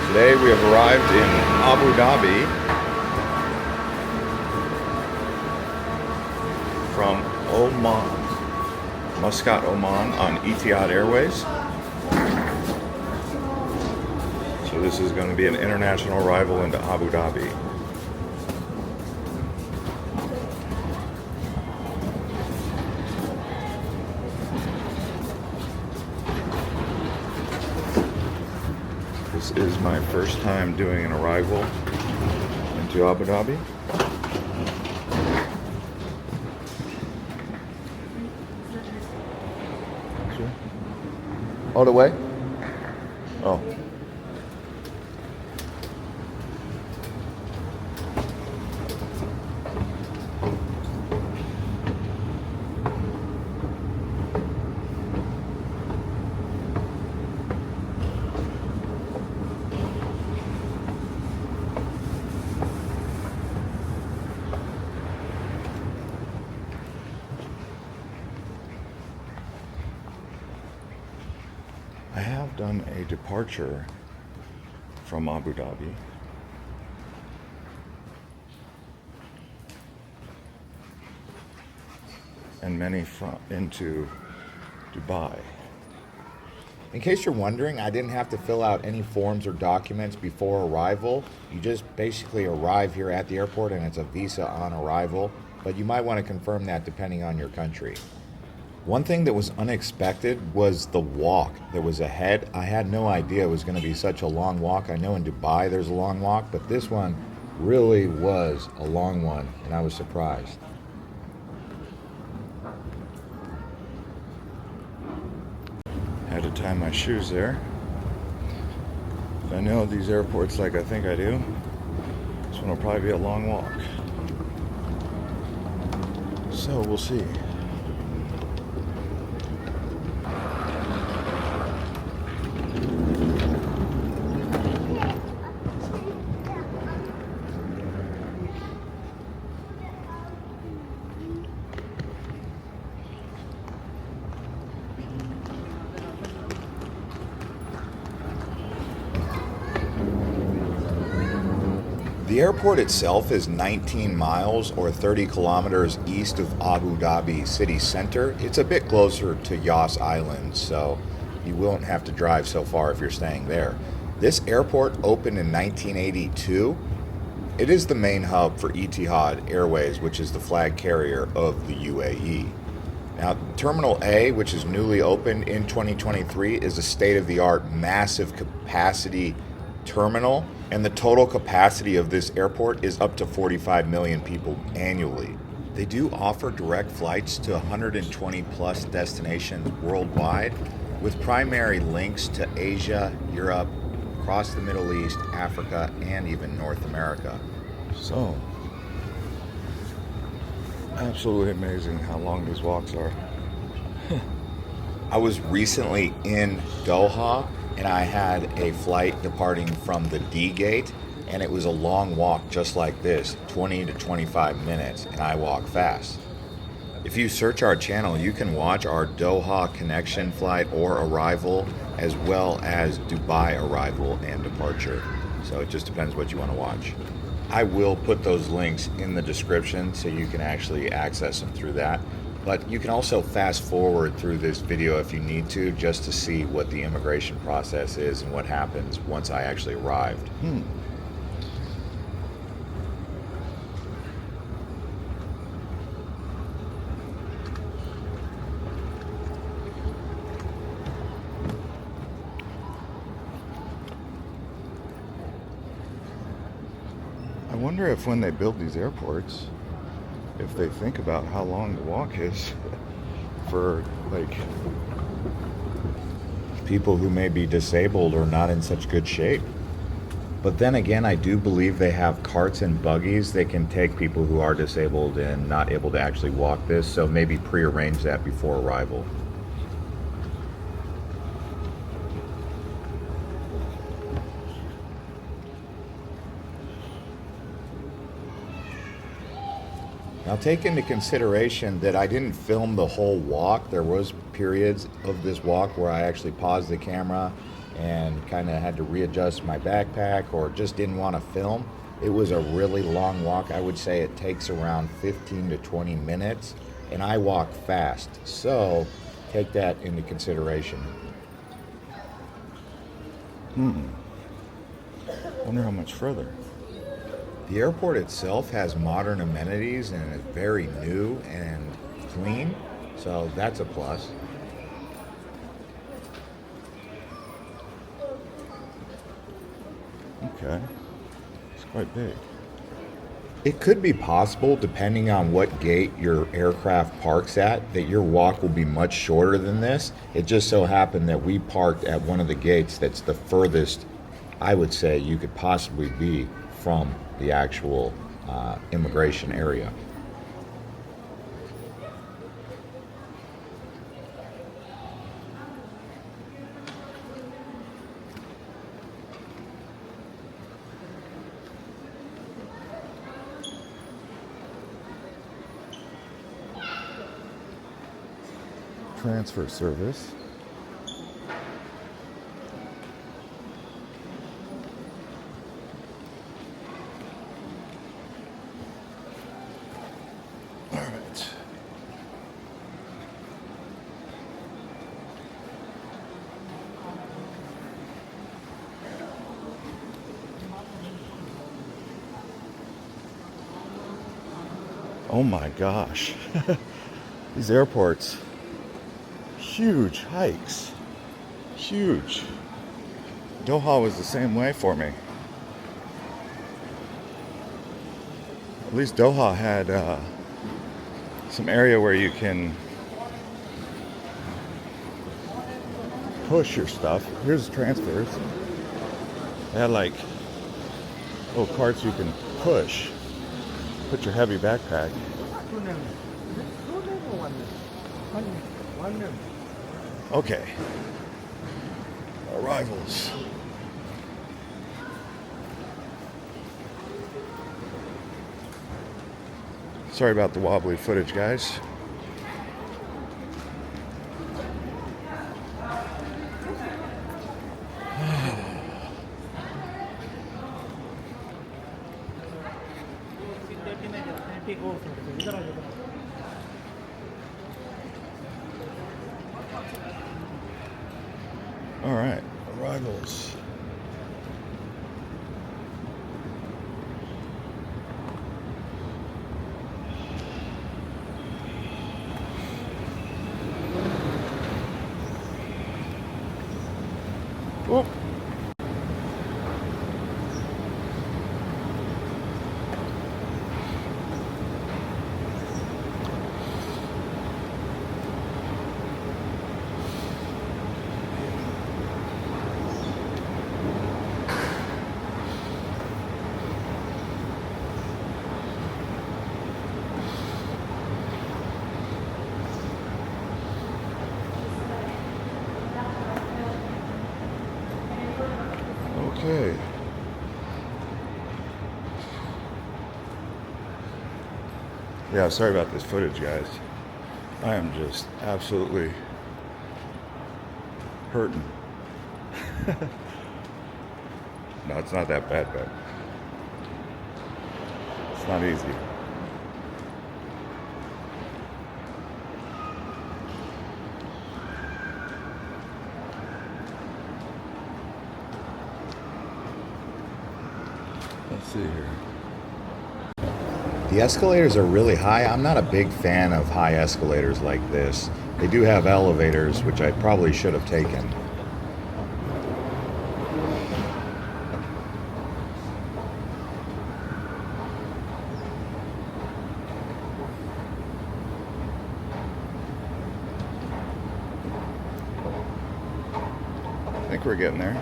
Today we have arrived in Abu Dhabi from Oman, Muscat, Oman on Etihad Airways. So this is going to be an international arrival into Abu Dhabi. This is my first time doing an arrival into Abu Dhabi. All the way? Oh. I have done a departure from Abu Dhabi. And many into Dubai. In case you're wondering, I didn't have to fill out any forms or documents before arrival. You just basically arrive here at the airport and it's a visa on arrival, but you might want to confirm that depending on your country. One thing that was unexpected was the walk that was ahead. I had no idea it was going to be such a long walk. I know in Dubai there's a long walk, but this one really was a long one, and I was surprised. Had to tie my shoes there. If I know these airports like I think I do, this one will probably be a long walk. So we'll see. The airport itself is 19 miles or 30 kilometers east of Abu Dhabi city center. It's a bit closer to Yas Island, so you won't have to drive so far if you're staying there. This airport opened in 1982. It is the main hub for Etihad Airways, which is the flag carrier of the UAE. Now, Terminal A, which is newly opened in 2023, is a state-of-the-art, massive capacity terminal, and the total capacity of this airport is up to 45 million people annually. They do offer direct flights to 120 plus destinations worldwide, with primary links to Asia, Europe, across the Middle East, Africa, and even North America. So, absolutely amazing how long these walks are. I was recently in Doha, and I had a flight departing from the D gate, and it was a long walk just like this, 20 to 25 minutes, and I walk fast. If you search our channel, you can watch our Doha connection flight or arrival, as well as Dubai arrival and departure. So it just depends what you want to watch. I will put those links in the description so you can actually access them through that. But you can also fast forward through this video if you need to, just to see what the immigration process is and what happens once I actually arrived. I wonder if when they build these airports, if they think about how long the walk is for like People who may be disabled or not in such good shape. But then again, I do believe they have carts and buggies. They can take people who are disabled and not able to actually walk this, so maybe prearrange that before arrival. Now take into consideration that I didn't film the whole walk. There was periods of this walk where I actually paused the camera and kind of had to readjust my backpack or just didn't want to film, it was a really long walk. I would say it takes around 15 to 20 minutes, and I walk fast, so take that into consideration. Wonder how much further. The airport itself has modern amenities and is very new and clean, so that's a plus. Okay. It's quite big. It could be possible, depending on what gate your aircraft parks at, that your walk will be much shorter than this. It just so happened that we parked at one of the gates that's the furthest, I would say, you could possibly be from the actual immigration area. Transfer service. All right. Oh my gosh. These airports. Huge hikes. Huge. Doha was the same way for me. At least Doha had some area where you can push your stuff. Here's transfers. They had like little carts you can push. Put your heavy backpack. Okay. Arrivals. Sorry about the wobbly footage, guys. All right, arrivals. Whoop. Okay. Yeah, sorry about this footage, guys. I am just absolutely hurting. No, it's not that bad, but it's not easy. Let's see here. The escalators are really high. I'm not a big fan of high escalators like this. They do have elevators, which I probably should have taken. I think we're getting there.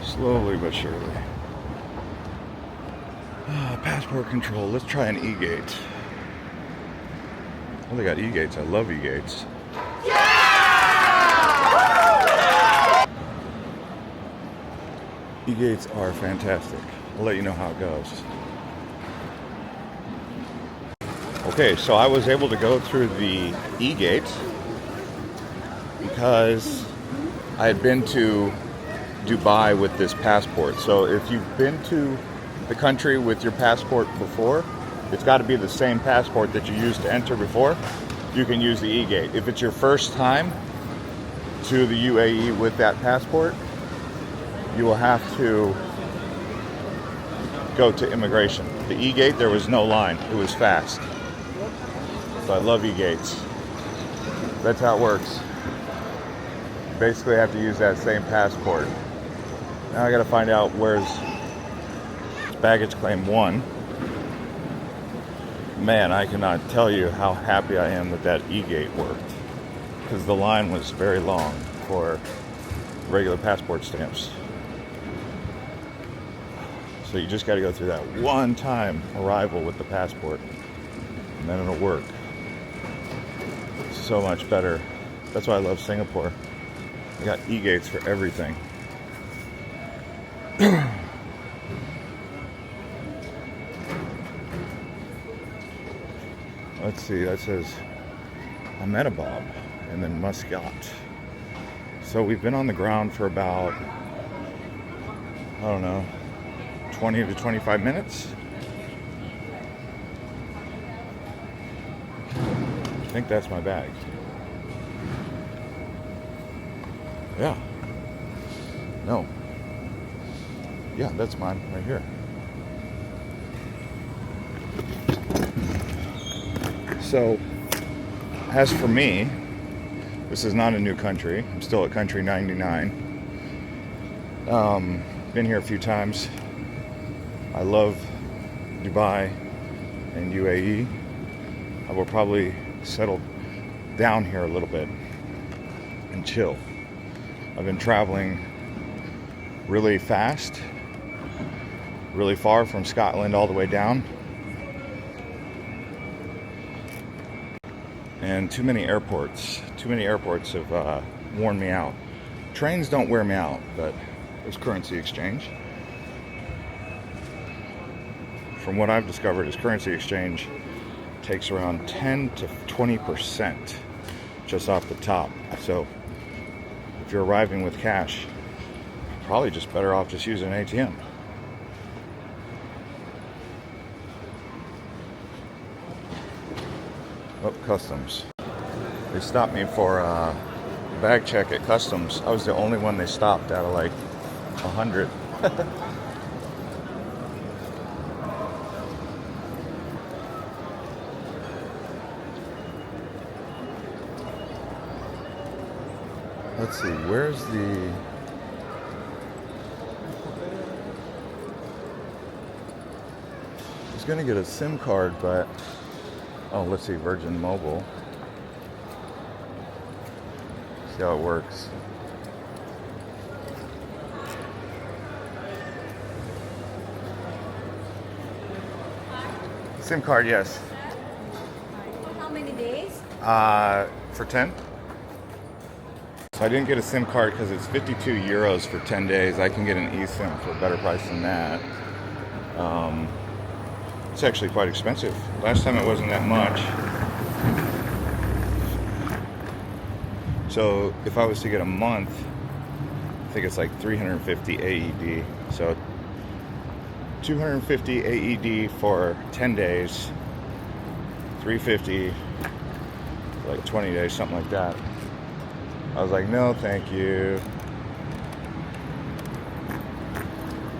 Slowly but surely. Passport control. Let's try an E-gate. Oh, they got E-gates. I love E-gates. Yeah! E-gates are fantastic. I'll let you know how it goes. Okay, so I was able to go through the E-gate because I had been to Dubai with this passport. So if you've been to the country with your passport before, it's got to be the same passport that you used to enter before. You can use the E-gate. If it's your first time to the UAE with that passport, you will have to go to immigration. The E-gate, there was no line. It was fast. So I love E-gates. That's how it works. You basically have to use that same passport. Now I got to find out where's baggage claim 1. Man, I cannot tell you how happy I am that that E-gate worked, because the line was very long for regular passport stamps. So you just got to go through that one time arrival with the passport, and then it'll work. It's so much better. That's why I love Singapore. They got E-gates for everything. Let's see, that says Ahmedabad and then Muscat. So we've been on the ground for about, I don't know, 20 to 25 minutes. I think that's my bag. Yeah. No. Yeah, that's mine right here. So, as for me, this is not a new country. I'm still at country 99. Been here a few times. I love Dubai and UAE. I will probably settle down here a little bit and chill. I've been traveling really fast, really far from Scotland all the way down. And too many airports have worn me out. Trains don't wear me out, but there's currency exchange. From what I've discovered, is currency exchange takes around 10 to 20% just off the top. So if you're arriving with cash, probably just better off just using an ATM. Oh, customs. They stopped me for a bag check at customs. I was the only one they stopped out of like 100. Let's see, where's the... I was gonna get a SIM card, but... Oh, let's see, Virgin Mobile. See how it works. SIM card, yes. How many days? For 10. So I didn't get a SIM card because it's 52 euros for 10 days. I can get an eSIM for a better price than that. It's actually quite expensive. Last time it wasn't that much. So if I was to get a month, I think it's like 350 AED. So 250 AED for 10 days, 350 for like 20 days, something like that. I was like, no, thank you.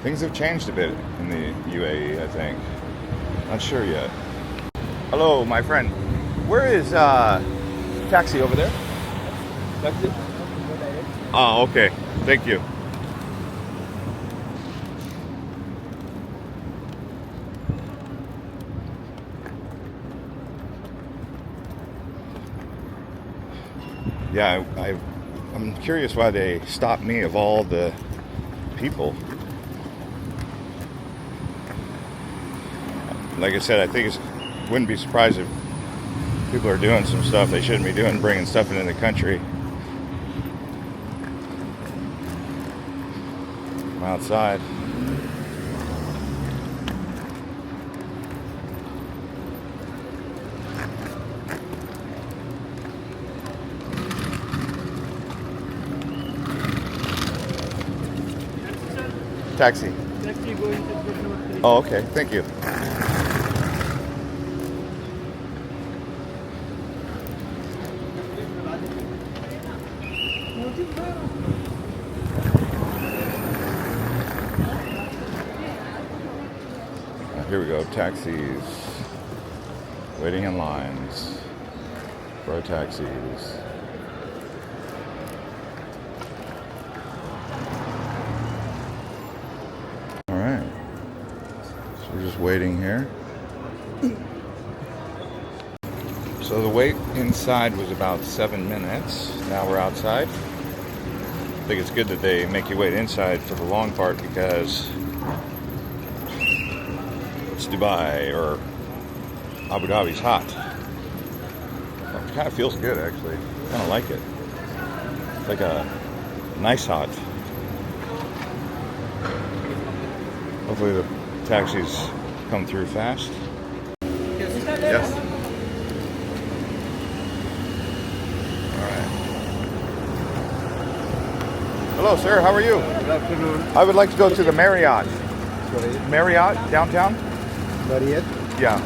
Things have changed a bit in the UAE, I think. Not sure yet. Hello, my friend. Where is taxi over there? Taxi? Oh, okay. Thank you. Yeah, I'm curious why they stopped me of all the people. Like I said, I think wouldn't be surprised if people are doing some stuff they shouldn't be doing, bringing stuff into the country. I'm outside. Taxi. Taxi going to gate number 3. Oh, okay. Thank you. Here we go. Taxis. Waiting in lines for our taxis. All right. So we're just waiting here. So the wait inside was about 7 minutes. Now we're outside. I think it's good that they make you wait inside for the long part because it's Dubai or Abu Dhabi's hot. Well, it kind of feels good actually. Kind of like it. It's like a nice hot. Hopefully the taxis come through fast. Yes. All right. Hello, sir. How are you? Good afternoon. I would like to go to the Marriott. Sorry. Marriott downtown? Marriott. Yeah.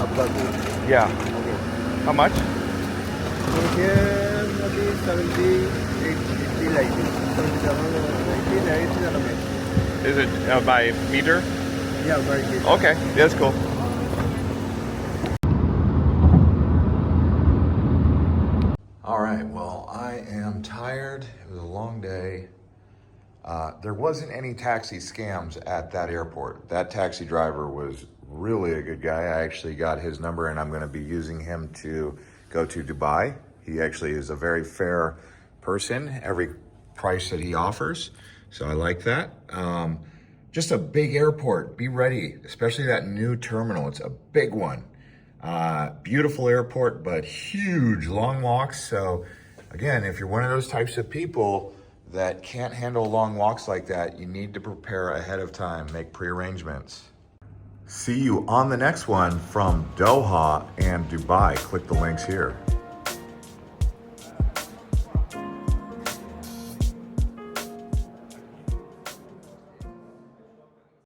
Abu Dhabi. Yeah. Okay. How much? So here maybe 78, 80 like this. 77, 80, 80 okay. Is it by meter? Yeah, very good. Okay. Yeah, that's cool. All right, well, I am tired. It was a long day. There wasn't any taxi scams at that airport. That taxi driver was really a good guy. I actually got his number and I'm going to be using him to go to Dubai. He actually is a very fair person, every price that he offers. So I like that. Just a big airport. Be ready, especially that new terminal. It's a big one. Beautiful airport, but huge, long walks. So again, if you're one of those types of people that can't handle long walks like that, you need to prepare ahead of time, make pre-arrangements. See you on the next one from Doha and Dubai. Click the links here.